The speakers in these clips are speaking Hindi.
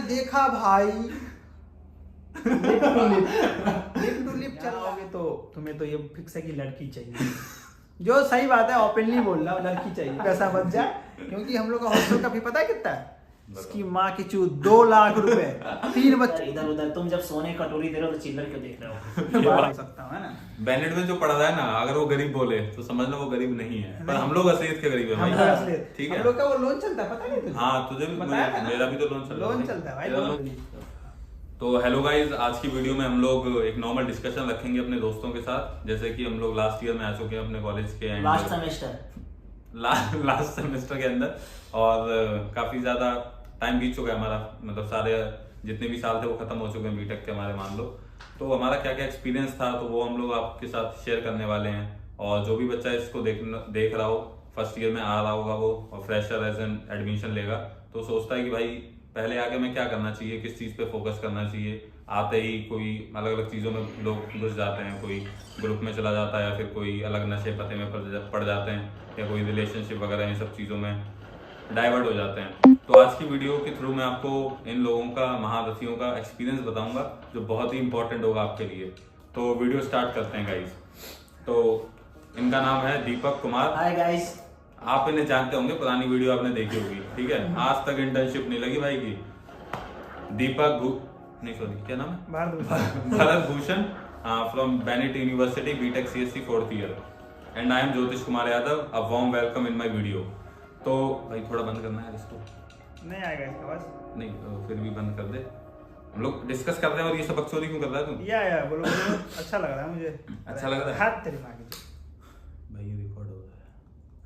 देखा भाई लिप टू लिप चल रहा है तो तुम्हें तो ये फिक्स है कि लड़की चाहिए। जो सही बात है, ओपनली बोल रहा हूँ, लड़की चाहिए, पैसा बच जाए। क्योंकि हम लोग का हॉस्टल का भी पता है कितना है, इसकी माँ की चूत 2 लाख रुपए, 3 बच्चे। इधर उधर तुम जब सोने की कटोरी दे रहे हो तो चिल्लर क्यों देख रहे हो? बात हो सकता है ना। बेनेट में जो पढ़ रहा है ना, अगर वो गरीब बोले तो समझ लो वो गरीब नहीं है, पर हम लोग असलियत के गरीब है हम लोग भाई। असलियत, ठीक हम है, लोग का वो लोन चलता है, पता नहीं तुझे? हाँ तुझे भी, बताया था ना? मेरा भी तो लोन चलता है भाई, लोन। तो हेलो गाइस, आज की वीडियो में हम लोग एक नॉर्मल डिस्कशन रखेंगे अपने दोस्तों के साथ। जैसे कि हम लोग लास्ट ईयर में आ चुके हैं अपने कॉलेज के लास्ट सेमेस्टर लास्ट सेमेस्टर के अंदर, और काफी ज्यादा टाइम बीत चुका है हमारा, मतलब सारे जितने भी साल थे वो खत्म हो चुके हैं बीटेक के हमारे, मान लो। तो हमारा क्या क्या एक्सपीरियंस था तो वो हम लोग आपके साथ शेयर करने वाले हैं। और जो भी बच्चा इसको देख रहा हो, फर्स्ट ईयर में आ रहा होगा वो, और फ्रेशर एज एन एडमिशन लेगा, तो सोचता है कि भाई पहले आगे मैं क्या करना चाहिए, किस चीज पे फोकस करना चाहिए। आते ही कोई अलग अलग चीजों में लोग घुस जाते हैं, कोई ग्रुप में चला जाता है, या फिर कोई अलग नशे पते में पड़ जाते हैं, या कोई रिलेशनशिप वगैरह इन सब चीजों में डाइवर्ट हो जाते हैं। तो आज की वीडियो के थ्रू मैं आपको इन लोगों का, महारथियों का एक्सपीरियंस बताऊंगा, जो बहुत ही इंपॉर्टेंट होगा आपके लिए। तो वीडियो स्टार्ट करते हैं गाइस। तो इनका नाम है दीपक कुमार। Hi guys. आप इन्हें जानते होंगे, पुरानी वीडियो आपने देखी होगी, ठीक है। आज तक इंटर्नशिप नहीं लगी भाई की। दीपक क्या नाम है? Bharat Bhushan from Bennett University, B Tech CSC 4th year, and I am Jyotish Kumar Yadav. A warm welcome in my video. तो भाई थोड़ा बंद करना है इसको, नहीं आएगा इसका बस। नहीं फिर भी बंद कर दे, हम लोग डिस्कस कर रहे हैं। और ये सब बकचोदी क्यों कर रहा है तू? या बोलो अच्छा लग रहा है मुझे। अच्छा लग रहा है? हाथ तेरी माँ की। भाई ये रिकॉर्ड हो रहा है।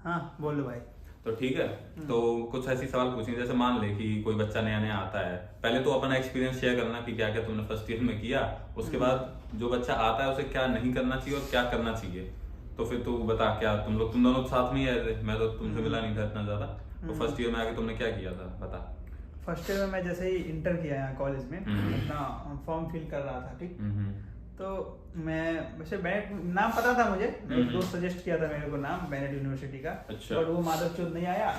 हाँ बोलो भाई। तो ठीक है, तो कुछ ऐसी सवाल पूछेंगे। जैसे मान ले कि कोई बच्चा नया नया आता है, पहले तो अपना एक्सपीरियंस शेयर करना कि क्या क्या तुमने फर्स्ट ईयर में किया। उसके बाद जो बच्चा आता है उसे क्या नहीं करना चाहिए और क्या करना चाहिए। तो फिर तू बता, क्या तुम दोनों साथ में ही आए थे? मैं तो तुमसे मिला नहीं था इतना ज्यादा। तो फर्स्ट ईयर में आके तुमने क्या किया था, बता। फर्स्ट ईयर में मैं जैसे ही इंटर किया यहाँ कॉलेज में, अपना फॉर्म फिल कर रहा था, ठीक। तो मैं वैसे नाम पता था मुझे, एक दोस्त सजेस्ट किया था मेरे को नाम बेनेट यूनिवर्सिटी का। अच्छा। बट वो माधव चौध नहीं आया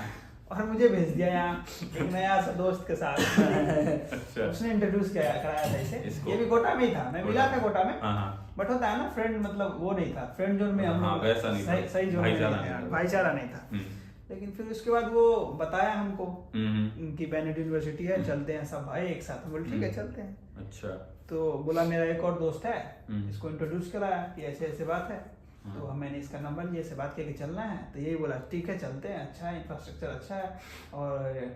और मुझे भेज दिया यहाँ एक नया दोस्त के साथ। अच्छा। उसने इंट्रोड्यूस कराया था इसे। इसको? ये भी कोटा में ही था, मैं मिला था कोटा में। हाँ। बट होता है ना फ्रेंड, मतलब वो नहीं था फ्रेंड जोन में, हम हाँ, वैसा नहीं था। सही जोन भाईचारा में नहीं था। भाईचारा नहीं था। लेकिन फिर उसके बाद वो बताया हमको कि बेनेट यूनिवर्सिटी है, चलते हैं सब भाई एक साथ। बोले ठीक है चलते हैं। अच्छा। तो बोला मेरा एक और दोस्त है, इसको इंट्रोड्यूस कराया कि ऐसे ऐसे बात है। तो मैंने इसका नंबर लिया, से बात करके चलना है। तो यही बोला ठीक है चलते हैं, अच्छा है, इंफ्रास्ट्रक्चर अच्छा है। और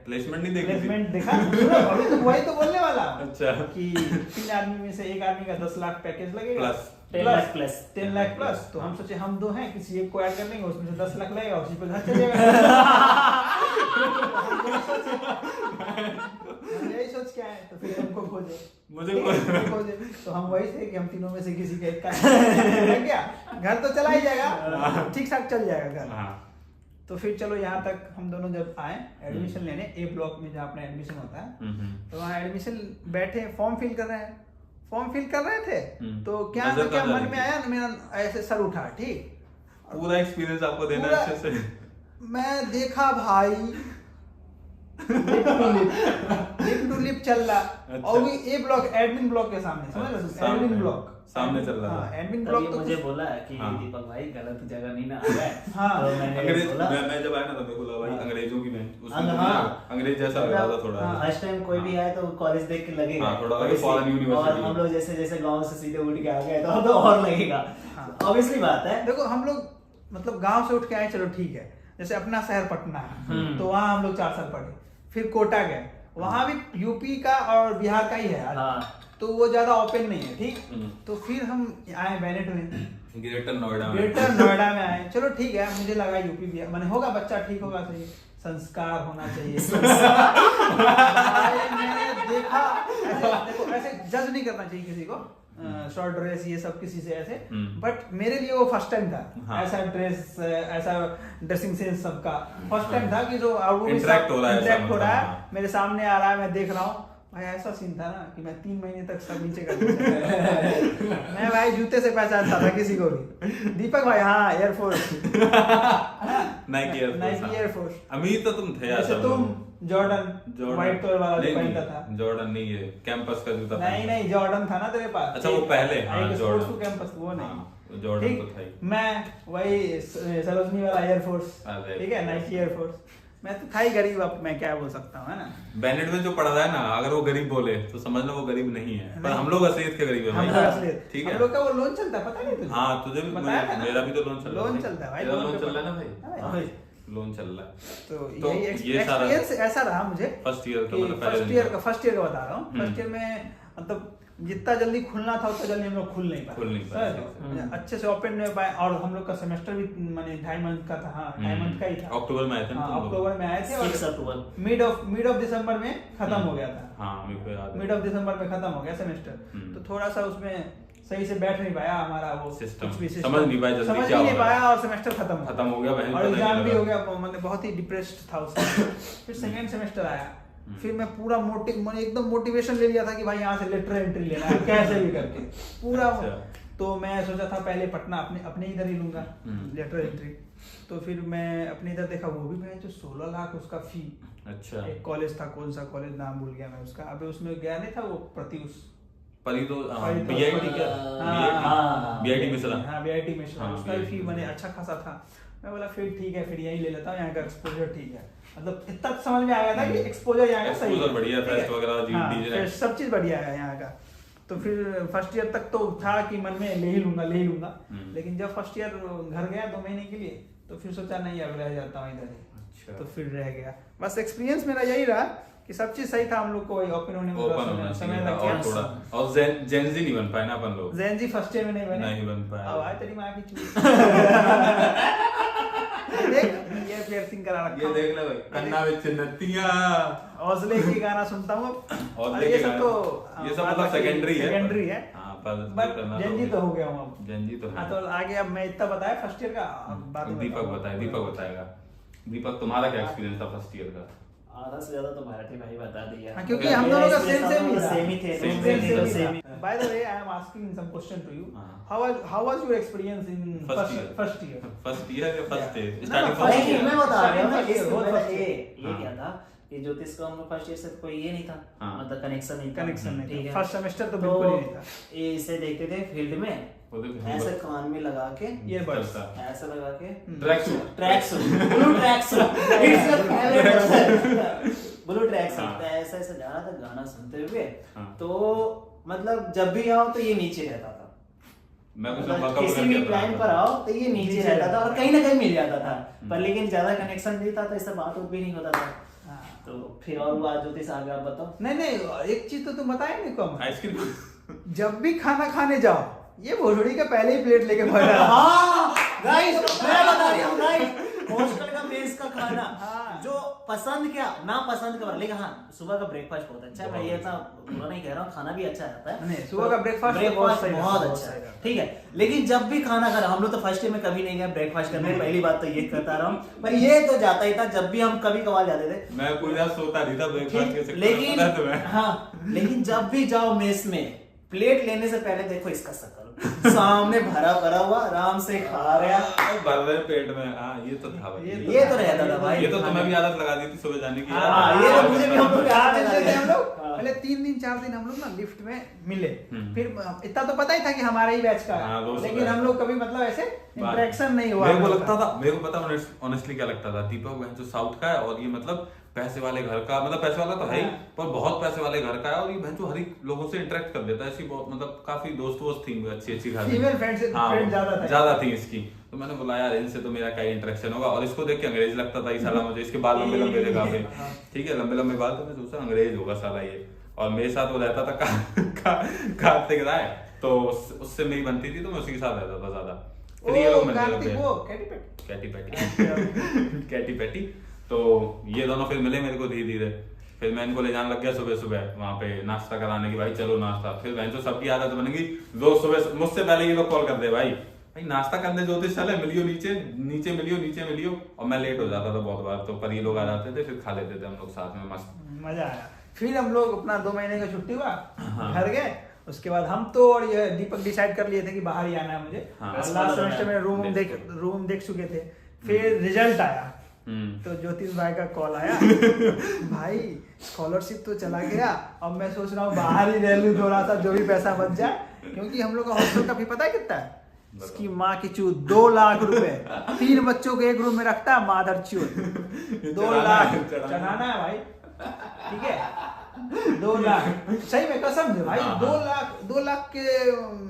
प्लेसमेंट नहीं देखी? प्लेसमेंट देखा अभी तो वही तो बोलने वाला। अच्छा। कि 3 आदमी में से एक आदमी का 10 लाख पैकेज लगेगा, प्लस 10 लाख प्लस। तो हम सोचे हम 2 हैं, किसी एक को ऐड कर लेंगे, उसमें से 10 लाख लगेगा, उसी पे घर चलेगा। यही सोच के आए। तो फिर हमको खोजे तो हम वही थे कि हम तीनों में से किसी का एक का लग गया, घर तो चला ही जाएगा, ठीक ठाक चल जाएगा घर। तो फिर चलो यहाँ तक हम दोनों जब आए एडमिशन लेने, ए ब्लॉक में जहाँ अपना एडमिशन होता है, तो वहाँ एडमिशन बैठे, फॉर्म फिल कर रहे थे। तो क्या मन में आया, मेरा ऐसे सर उठा, ठीक। पूरा एक्सपीरियंस आपको देना है अच्छे से। मैं देखा भाई लिप टू लिप चल रहा। अच्छा। और भी ए ब्लॉक, एडमिन ब्लॉक के सामने, समझ रहे हो? एडमिन ब्लॉक सामने चल रहा था। एडमिन तभी ब्लॉक। तो मुझे बोला कि हाँ। दीपक भाई गलत जगह नहीं ना आ गए। हाँ। तो मैंने बोला मैं जब आया ना तो मेरे को लगा भाई अंग्रेजों की बेंच, उसमें हाँ। अंग्रेज जैसा लग रहा था थोड़ा। फर्स्ट टाइम कोई भी आए तो कॉलेज देख के लगेगा। हाँ, थोड़ा Obviously, foreign university। और हम लोग जैसे जैसे गांव से सीधे उठ के आ गए तो और लगेगा। ऑब्वियसली बात है। देखो हम लोग मतलब गांव से उठ के आए, चलो ठीक है। जैसे अपना शहर पटना है, तो वहाँ हम लोग 4 साल पढ़े। फिर कोटा गए, वहाँ भी यूपी का और बिहार का ही है। हाँ। तो वो ज्यादा ओपन नहीं है, ठीक। तो फिर हम आए बेनेट में, ग्रेटर नोएडा में आए। चलो ठीक है, मुझे लगा यूपी बिहार मैंने होगा, बच्चा ठीक होगा, चाहिए संस्कार होना चाहिए। मैंने देखा ऐसे, देखो ऐसे जज नहीं करना चाहिए किसी को, शॉर्ट ड्रेस ये सब किसी से ऐसे। बट मेरे लिए वो फर्स्ट टाइम था। हाँ। ऐसा ड्रेस, ऐसा ड्रेसिंग सेंस सबका फर्स्ट टाइम था कि जो इंटरेक्ट हो रहा है, हाँ। मेरे सामने आ रहा है, मैं देख रहा हूँ भाई। ऐसा सीन था ना कि मैं 3 महीने तक सब नीचे कर मैं भाई जूते से पहचानता था किसी को भी। दीपक भाई, हाँ एयरफोर्स, नाइकी एयरफोर्स। अमीर तो तुम थे यार, जैसे जॉर्डन व्हाइट कलर वाला जो पहनता था। जॉर्डन नहीं, ये कैंपस का जूता। नहीं जॉर्डन था ना तेरे पास। अच्छा वो पहले, हाँ जॉर्डन कैंपस वो नहीं, जॉर्डन तो था ही। मैं वही सरोजनी वाला एयरफोर्स, ठीक है, नाइकी एयरफोर्स। मैं तो था ही गरीब, अब मैं क्या बोल सकता हूँ, है ना। बेनेट में जो पढ़ रहा है ना, अगर वो गरीब बोले तो समझ लो वो गरीब नहीं है, पर हम लोग असलियत के गरीब है भाई। ठीक है, हम लोग का वो लोन चलता है, पता नहीं तुझे? हाँ तुझे भी, मेरा भी तो लोन चल रहा है। लोन चलता है भाई, लोन चल रहा है ना भाई, लोन चल रहा है। तो तो यही एक्सपीरियंस ऐसा रहा मुझे फर्स्ट ईयर का, मतलब फर्स्ट ईयर का बता रहा हूँ। फर्स्ट ईयर में मतलब जितना जल्दी खुलना था उतना जल्दी हम लोग खुल नहीं पाए, अच्छे से ओपन नहीं पाए। और हम लोग का सेमेस्टर भी माने 2.5 मंथ का था, हाँ 2.5 मंथ का ही था। अक्टूबर में आए थे, अक्टूबर में आए थे और मिड ऑफ दिसंबर में खत्म हो गया था। मिड ऑफ दिसंबर में खत्म हो गया सेमेस्टर। तो थोड़ा सा उसमें सही से बैठ नहीं पाया हमारा वो सिस्टम, कुछ भी समझ नहीं पाया जल्दी क्या नहीं पाया और सेमेस्टर खत्म हो गया और एग्जाम भी हो गया। मतलब बहुत ही डिप्रेस्ड था उसमें। फिर सेकेंड सेमेस्टर आया, फिर मैं पूरा मैंने एकदम मोटिवेशन ले लिया था कि भाई यहाँ से लेटर एंट्री लेना है कैसे भी करके पूरा। तो मैं सोचा था पहले पटना अपने इधर ही लूंगा लेटर एंट्री। तो फिर मैं अपने इधर देखा, वो भी मैं जो 16 लाख उसका फी। अच्छा, एक कॉलेज था, कौन सा कॉलेज नाम भूल गया मैं उसका, अभी उसमें गया नहीं था वो बीआईटी मिश्रा, उसका भी फी मैंने अच्छा खासा था। मैं बोला फिर ठीक है, फिर यही ले लेता हूँ, यहाँ का एक्सपोजर ठीक है। मतलब इतना समझ में आ गया था कि एक्सपोजर यहाँ का सही है, बढ़िया था, सब चीज बढ़िया है यहाँ का। तो फिर फर्स्ट ईयर तक तो था कि मन में ले ही लूंगा। लेकिन जब फर्स्ट ईयर घर गया 2 महीने के लिए, तो फिर सोचा नहीं अब रह जाता हूँ इधर ही। तो फिर रह गया। बस एक्सपीरियंस मेरा यही रहा कि सब चीज सही था, हम लोग को ओपन होने में समय लग गया थोड़ा। और जेनजी नहीं बन पाए ना अपन लोग, जेनजी फर्स्ट ईयर में नहीं बन पाया। अब आए तेरी मां की चूत। देख ये पियर्सिंग करा रखा, ये देख ले भाई, कन्ना में चिन्नतियां, हौसले की गाना सुनता हूँ। और ये सब तो ये सब मतलब सेकेंडरी है। हां बट जेनजी तो हो गया हूँ अब, जेनजी तो। हां तो आगे अब मैं इतना बताया फर्स्ट ईयर का, बात दीपक बताएगा। दीपक तुम्हारा क्या एक्सपीरियंस था फर्स्ट ईयर का? आधा से ज्यादा तो मराठी भाई बता दिया, क्योंकि हम दोनों का सेम ही थे। By the way, I am asking some question to you. How was your experience in first year? First year या फर्स्ट डे? मैं बता रहा हूँ ये क्या था कि ज्योतिष का हम लोग फर्स्ट ईयर से कोई ये नहीं था, मतलब कनेक्शन नहीं, ठीक है। फर्स्ट सेमेस्टर तो बिल्कुल ही नहीं था। ये इसे देखते थे फील्ड में ऐसे कान में लगा के, ये बस ऐसे लगा के track suit blue track suit ऐसे जा रहा था गाना सुनते हुए। तो मतलब जब भी आओ तो ये नीचे रहता था, किसी भी प्लान पर आओ तो ये नीचे रहता था और कहीं ना कहीं मिल जाता था, पर लेकिन ज्यादा कनेक्शन नहीं था तो इससे बात भी नहीं होता था। तो फिर और वो आज ज्योतिष आ गया, आप बताओ। नहीं एक चीज तो तुम बताए नहीं कम, आइसक्रीम जब भी खाना खाने जाओ ये भोसड़ी का पहले ही प्लेट लेके बैठा। हाँ गाइस मैं बता रही हूँ गाइस, हॉस्टल का मेस का खाना जो पसंद क्या ना पसंद का, लेकिन हाँ सुबह का ब्रेकफास्ट बहुत अच्छा है भाई, ऐसा पूरा नहीं कह रहा हूँ, खाना भी अच्छा रहता है। नहीं सुबह का ब्रेकफास्ट बहुत अच्छा है, ठीक है। लेकिन जब भी खाना खा रहा, हम लोग तो फर्स्ट ईयर में कभी नहीं गए ब्रेकफास्ट करने, पहली बात तो ये करता रहा हूँ, पर ये तो जाता ही था जब भी हम कभी कभार जाते थे। मैं पूरी रात सोता नहीं था ब्रेकफास्ट के चक्कर में, लेकिन जब भी जाओ मेस में, प्लेट लेने से पहले देखो इसका शकल सामने भरा हुआ आराम से खा रहा, भर रहे पेट में। हाँ ये तो था भाई, ये तो रहता था भाई। ये तो तुम्हें भी आदत लगा दी थी सुबह जाने की। ये तो मुझे भी हम लोग पहले 3 दिन 4 दिन हम लोग ना लिफ्ट में मिले, फिर इतना तो पता ही था कि हमारा ही बैच का है, लेकिन हम लोग कभी मतलब ऐसे इंटरेक्शन नहीं हुआ। मेरे को लगता था, मेरे को पता ऑनेस्टली क्या लगता था, दीपक जो साउथ का है और ये मतलब पैसे वाले घर का, मतलब पैसे वाला तो है ही पर बहुत पैसे वाले घर का है, और ये बहन जो हर एक लोगों से इंटरेक्ट कर देता है, ऐसी बहुत मतलब काफी दोस्त थी अच्छी खासी, ज्यादा थी इसकी। तो मैंने बोला यार इनसे तो मेरा क्या इंटरेक्शन होगा, और इसको देख के अंग्रेज लगता था ये साला मुझे, इसके बाल लंबे लंबे थे काफी, ठीक है लंबे बाल, तो मैं सोचा अंग्रेज होगा साला ये। और मेरे साथ वो रहता था कार्तिक राय, तो उससे मेरी बनती थी तो मैं उसी के साथ रहता था ज्यादा। फिर ये लोग कैटी पैटी, तो ये दोनों फिर मिले मेरे को धीरे धीरे, फिर मैं इनको ले जाने लग गया सुबह वहां पे नाश्ता कराने की, भाई चलो नाश्ता। फिर बहन तो सबकी आदत बनेगी रोज सुबह मुझसे पहले ये लोग कॉल कर दे, भाई नाश्ता करने ज्योतिष चले, मिलियो नीचे मिलियो, और मैं लेट हो जाता था बहुत बार, तो पर ये लोग आ जाते थे, फिर खा लेते थे हम लोग साथ में, मस्त मजा आया। फिर हम लोग अपना 2 महीने का छुट्टी हुआ, घर गए, उसके बाद हम तो और ये दीपक डिसाइड कर लिए थे कि बाहर ही आना है मुझे। लास्ट सेमेस्टर में रूम देख चुके थे। फिर रिजल्ट आया, तो ज्योतिष भाई का कॉल आया भाई स्कॉलरशिप तो चला गया, अब मैं सोच रहा हूँ बाहर ही रह लूँ थोड़ा सा, जो भी पैसा बच जाए, क्योंकि हम लोग का हॉस्टल का फी पता है कितना है? इसकी माँ की चूत 2 लाख रुपए, 3 बच्चों को एक रूम में रखता है, माधर चूत 2 लाख चढ़ाना है भाई, ठीक है 2 लाख, सही में कसम से भाई, 2 लाख के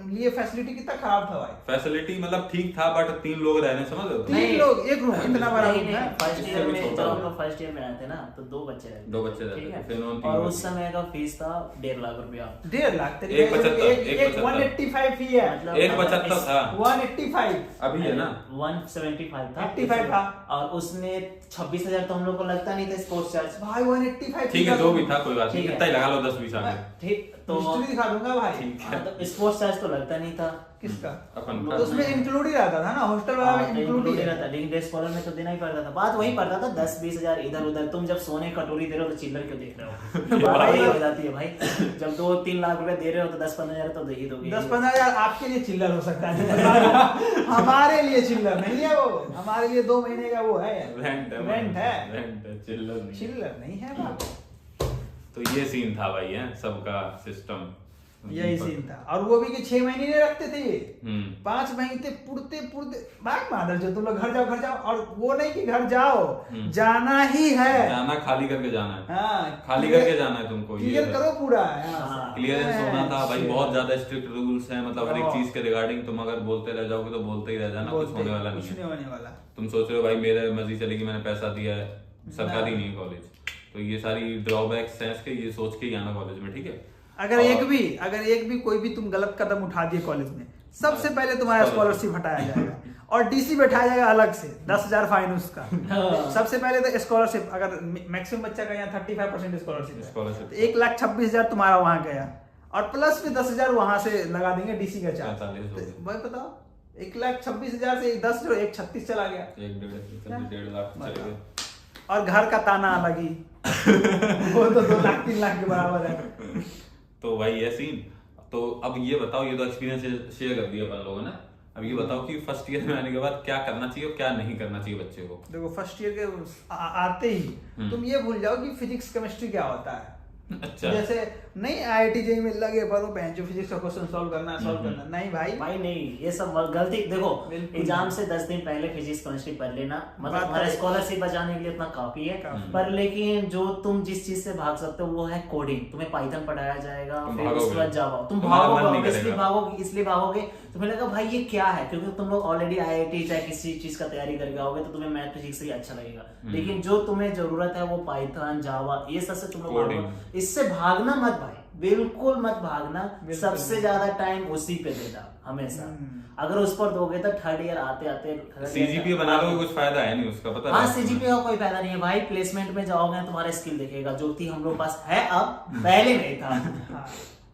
लिए फैसिलिटी कितना खराब था भाई। फैसिलिटी मतलब ठीक था, बट 3 लोग रह रहे हैं, समझ रहे हो? 3 लोग एक रूम, इतना बड़ा रूम है। फर्स्ट ईयर में जब हम लोग फर्स्ट ईयर में आए थे ना, तो 2 बच्चे रहते, 2 बच्चे रहते, ठीक है? फिर उन 3 और उस समय का फीस था 1.5 लाख रुपया। 1.5 लाख तेरे एक 185 फी है, मतलब 175 था, 185 अभी है ना, 175 था, 85 था, और उसमें 26,000 तो हम लोग को लगता नहीं था स्पोर्ट्स चार्ज भाई 185। ठीक है, जो भी था कोई बात नहीं, कितना ही लगा लो 10-20 आगे, ठीक, तो हिस्ट्री दिखा दूंगा भाई। तो स्पोर्ट्स चार्ज तो लगता नहीं था किसका, अपन तो उसमें इंक्लूड ही रहता था ना, हॉस्टल वाला में इंक्लूड ही रहता, लेकिन डे स्कॉलर में तो देना ही पड़ता था। बात वही पड़ता था 10-20 हजार इधर उधर। तुम जब सोने कटोरी दे रहे हो तो चिल्लर क्यों देख रहे हो? बात वही हो जाती है भाई, जब 2-3 लाख रुपए दे रहे हो तो 10-15 हजार तो दे ही दोगे। 10-15 हजार आपके लिए चिल्लर हो सकता है, हमारे लिए चिल्लर नहीं है वो, हमारे लिए 2 महीने का वो है, रेंट है, चिल्लर नहीं है बात। तो ये सीन था भाई, है सबका सिस्टम, यही सीन था। और वो भी कि 6 महीने नहीं रखते थे ये, 5 महीने पुरते भाग मादर जो तुम लोग घर जाओ, और वो नहीं कि घर जाओ, जाना ही है, जाना खाली करके जाना है, हाँ, खाली करके जाना है तुमको, क्लियर करो पूरा। क्लियरेंस होना था भाई, बहुत ज्यादा स्ट्रिक्ट रूल्स हैं, मतलब हर एक चीज के रिगार्डिंग तुम अगर बोलते रह जाओगे तो बोलते ही रह जाना, कुछ होने वाला नहीं है। तुम सोच रहे हो भाई मेरे मर्जी चलेगी, मैंने पैसा दिया है, सरकारी नहीं कॉलेज, तो ये सारी ड्रॉबैक्स हैं इसके, ये सोच के ही आना कॉलेज में, ठीक है? अगर एक भी कोई भी तुम गलत कदम उठा दिए कॉलेज में, सबसे पहले तुम्हारा स्कॉलरशिप हटाया जाएगा और डीसी बैठाया जाएगा अलग से, 10,000 फाइन उसका। सबसे पहले तो स्कॉलरशिप, अगर मैक्सिमम बच्चा का यहाँ 35% स्कॉलरशिप, 1,26,000 तुम्हारा वहां गया, और प्लस में 10,000 वहां से लगा देंगे डीसी का चार्ज। भाई बताओ, 1,26,000 से 10 जो 1,36 चला गया, 1.5 लाख चले गए। और घर का ताना अलग ही वो तो 2 लाख 3 लाख के बराबर है। तो भाई ये सीन। तो अब ये बताओ, ये तो एक्सपीरियंस शेयर कर दिया अपन लोगों ने, अब ये बताओ कि फर्स्ट ईयर में आने के बाद क्या करना चाहिए और क्या नहीं करना चाहिए बच्चे को। देखो फर्स्ट ईयर के आते ही तुम ये भूल जाओ कि फिजिक्स केमिस्ट्री क्या होता है। अच्छा, जैसे नहीं IIT जेईई में लगे पढ़ो जो फिजिक्स का क्वेश्चन सॉल्व करना नहीं भाई नहीं, ये सब गलती। देखो एग्जाम से 10 दिन पहले फिजिक्स केमिस्ट्री पढ़ लेना, मतलब हमारा स्कॉलरशिप बचाने के लिए इतना काफी है। पर लेकिन जो तुम जिस चीज से भाग सकते हो वो है कोडिंग। तुम्हें पाइथन पढ़ाया जाएगा, फिर उसके बाद जावा, तुम भागोगे, इसलिए भागोगे। तुम्हें लगा भाई ये क्या है, क्योंकि तुम लोग ऑलरेडी IIT चाहे किसी चीज का तैयारी करके आओगे तो तुम्हें मैथ फिजिक्स ही अच्छा लगेगा। लेकिन जो तुम्हें जरूरत है वो पाइथन, जावा, ये सब से तुम लोग, इससे भागना मत भाई, बिल्कुल मत भागना। सबसे ज्यादा टाइम उसी पे देना हमेशा। अगर उस पर दोगे तो थर्ड ईयर आते आते सीजीपीए बना लोगे, कुछ फायदा है नहीं उसका, पता है? हाँ, सीजीपीए का कोई फायदा नहीं है भाई। प्लेसमेंट में जाओगे तुम्हारा स्किल देखेगा, जो कि हम लोग पास है, अब पहले नहीं था।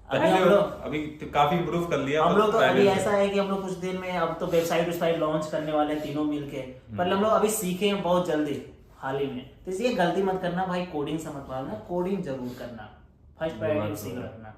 अभी तो काफी इम्प्रूव कर लिया हम लोग तो अभी ऐसा है कि हम लोग कुछ दिन में अब तो वेबसाइट लॉन्च करने वाले तीनों मिलके, पर हम लोग अभी सीखे हैं बहुत जल्दी हाल ही में। तो इसलिए गलती मत करना भाई, कोडिंग से मत भागना, कोडिंग जरूर करना, फर्स्ट प्रायोरिटी उसी रखना।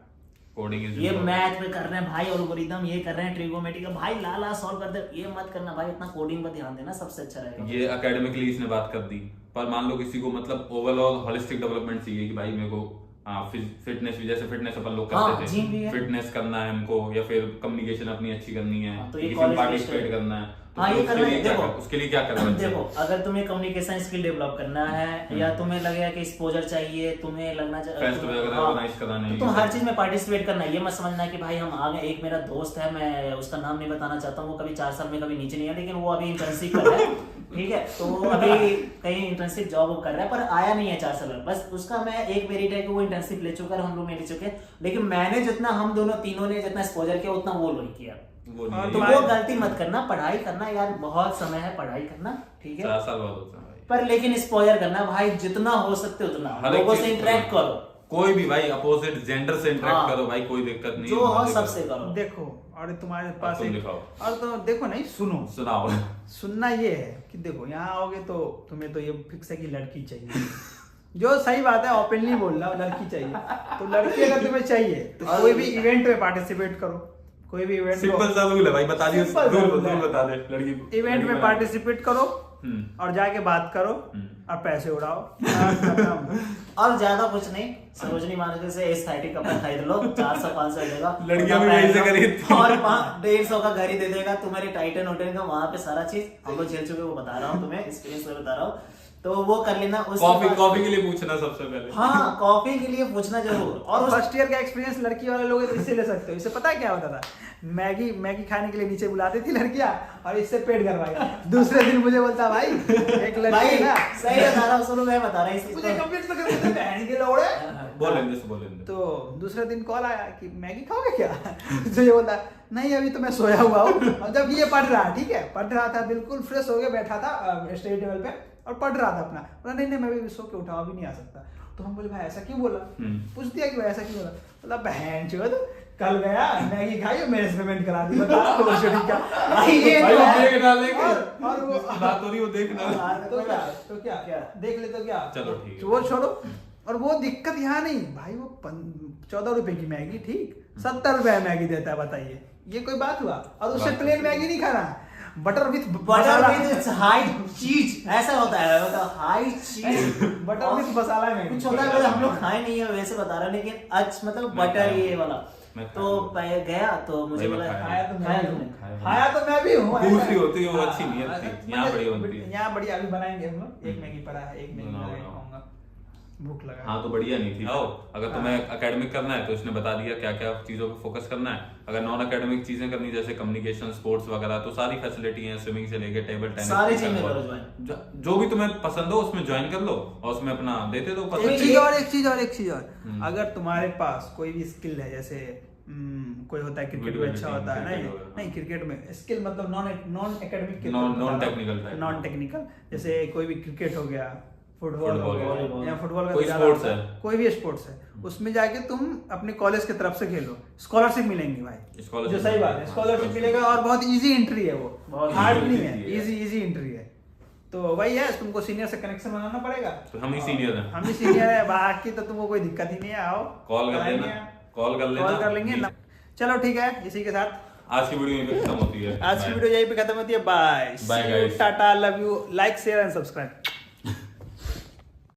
कोडिंग ये मैथ में कर रहे हैं भाई, एल्गोरिथम ये कर रहे हैं, ट्रिगोनोमेट्री भाई लाला सॉल्व कर दे, ये मत करना भाई, इतना कोडिंग पर ध्यान देना, सबसे अच्छा रहेगा। ये एकेडमिकली इसने बात कर दी, पर मान लो किसी को मतलब ओवरऑल होलिस्टिक डेवलपमेंट चाहिए कि भाई मेरे को फिटनेस भी, जैसे फिटनेस अपन लोग करते थे, फिटनेस करना है हमको, या फिर कम्युनिकेशन अपनी अच्छी करनी है, तो पार्टिसिपेट करना है, हाँ ये करना है। देखो उसके लिए क्या करना है? देखो अगर तुम्हें कम्युनिकेशन स्किल डेवलप करना है, या तुम्हें लगेगा कि एक्सपोजर चाहिए, तुम्हें लगना चाहिए, तुम हर चीज में पार्टिसिपेट करना है। ये मत समझना कि भाई हम आगे, एक मेरा दोस्त है, मैं उसका नाम नहीं बताना चाहता हूँ, वो कभी 4 साल में कभी नीचे नहीं है, लेकिन वो अभी इंटर्नशिप कर रहा है, ठीक है, तो वो अभी कहीं इंटर्नशिप जॉब कर रहा है, पर आया नहीं है 4 साल। बस उसका मैं एक मेरिट है कि वो इंटर्नशिप ले चुका है, हम लोग नहीं ले चुके, लेकिन मैंने जितना, हम दोनों तीनों ने जितना एक्सपोजर किया उतना वो नहीं किया। तो वो गलती मत करना, पढ़ाई करना यार, बहुत समय है पढ़ाई करना, ठीक है, 4 साल बहुत होता है भाई, पर लेकिन एक्सपोजर करना भाई, जितना हो सकते उतना लोगों से इंटरेक्ट करो, कोई भी भाई अपोजिट जेंडर से इंटरेक्ट करो भाई, कोई दिक्कत नहीं, जो हो सबसे करो। देखो और तुम्हारे पास और तो देखो नहीं, सुनाओ सुनना ये है कि देखो यहाँ आओगे तो तुम्हें तो ये फिक्स है कि लड़की चाहिए, जो सही बात है, ओपनली बोल रहा हूँ, लड़की चाहिए। तो लड़की अगर तुम्हें चाहिए तो कोई भी इवेंट में पार्टिसिपेट करो, कोई भी इवेंट, सिंपल सा रूल है भाई, बता दिए, बता दे लड़की को, इवेंट में पार्टिसिपेट करो, और जाके बात करो और पैसे उड़ाओ। और ज्यादा कुछ नहीं, सरोजनी मार्केट से एस्थेटिक कपड़ा खरीद लो, 400-500 देगा, लड़कियां भी वहीं से खरीदती हैं। और 150 का घर ही दे देगा तुम्हारे टाइटन होटल का, वहां पे सारा चीज हम लोग झेल चुके, वो बता रहा हूँ तुम्हें, एक्सपीरियंस में बता रहा हूँ, तो वो कर लेना। कॉफी के लिए पूछना सबसे पहले। हाँ, कॉफी के लिए पूछना जरूर। और फर्स्ट ईयर का एक्सपीरियंस लड़की वाले लोग इससे ले सकते हो। इससे पता है क्या होता था, मैगी खाने के लिए नीचे बुलाती थी लड़कियां और इससे पेट गरवाई। दूसरे दिन मुझे बोलता भाई एक लड़की ना, सही बता रहा हूँ, सुनो मैं बता रहा हूँ, मुझे कंप्लेंट तो करते थे बहन के लोड़े। बोलेंगे तो दूसरे दिन कॉल आया कि मैगी खाओगे क्या? तो ये बोलता नहीं अभी तो मैं सोया हुआ हूँ। और जब ये पढ़ रहा, ठीक है, पढ़ रहा था, बिल्कुल फ्रेश हो गया बैठा था स्टडी टेबल पे और पढ़ रहा था अपना, बोला नहीं मैं भी सो के उठा अभी नहीं आ सकता। तो हम बोले भाई ऐसा क्यों बोला? पूछ दिया कि भाई ऐसा क्यों बोला? बोला बहन चोद कल गया मैगी खाई और मेरे से पेमेंट करा दी। बता भाई ये देख डालेंगे और वो बात हो रही वो देखना। तो क्या देख ले तो क्या, चलो ठीक है, वो छोड़ो। और वो दिक्कत यहाँ नहीं भाई, वो 14 रुपए की मैगी, ठीक, 70 रुपए मैगी देता है, बताइए ये कोई बात हुआ? और उससे प्लेन मैगी नहीं खाना, बटर विथ हाई चीज, ऐसा होता है, हाई चीज बटर विथ मसाला में कुछ होता है, हम लोग खाए नहीं है वैसे बता रहा, लेकिन अच्छा मतलब बटर ये वाला। तो गया तो मुझे बोला खाया तो मैं भी हूँ। दूसरी होती है वो अच्छी नहीं है, यहाँ बढ़िया बनती है। यहाँ बढ़िया अभी बनाएंगे हम लोग, एक मैगी पड़ा है, एक मैगी खाऊंगा, भूख लगा। हाँ तो बढ़िया नहीं थी। आओ अगर तुम्हें एकेडमिक करना है तो इसने बता दिया क्या क्या चीजों पे फोकस करना है। अगर नॉन एकेडमिक चीजें करनी जैसे कम्युनिकेशन, स्पोर्ट्स वगैरह, तो सारी फैसिलिटी है, स्विमिंग से लेके टेबल टेनिस, सारी चीजें जो भी तुम्हें पसंद हो उसमें ज्वाइन कर लो और उसमें अपना देते दो। एक चीज और अगर तुम्हारे पास कोई भी स्किल है, जैसे कोई होता है क्रिकेट में अच्छा होता है, नहीं क्रिकेट में स्किल मतलब नॉन एकेडमिक, नॉन टेक्निकल, जैसे कोई भी क्रिकेट हो गया, फुटबॉल हो गया, या फुटबॉल का कोई भी स्पोर्ट्स है, उसमें जाके तुम अपने कॉलेज की तरफ से खेलो, स्कॉलरशिप मिलेंगी भाई, जो सही बात है, स्कॉलरशिप मिलेगा और बहुत इजी एंट्री है, वो हार्ड नहीं है, इजी एंट्री है। तो वही है, तुमको सीनियर से कनेक्शन बनाना पड़ेगा। तो हम ही सीनियर है, बाकी तो तुमको कोई दिक्कत ही नहीं है, आओ कॉल कर लेंगे। चलो ठीक है, इसी के साथ आज की वीडियो यहीं पे खत्म होती है। Bye, tata, love you, like share and subscribe.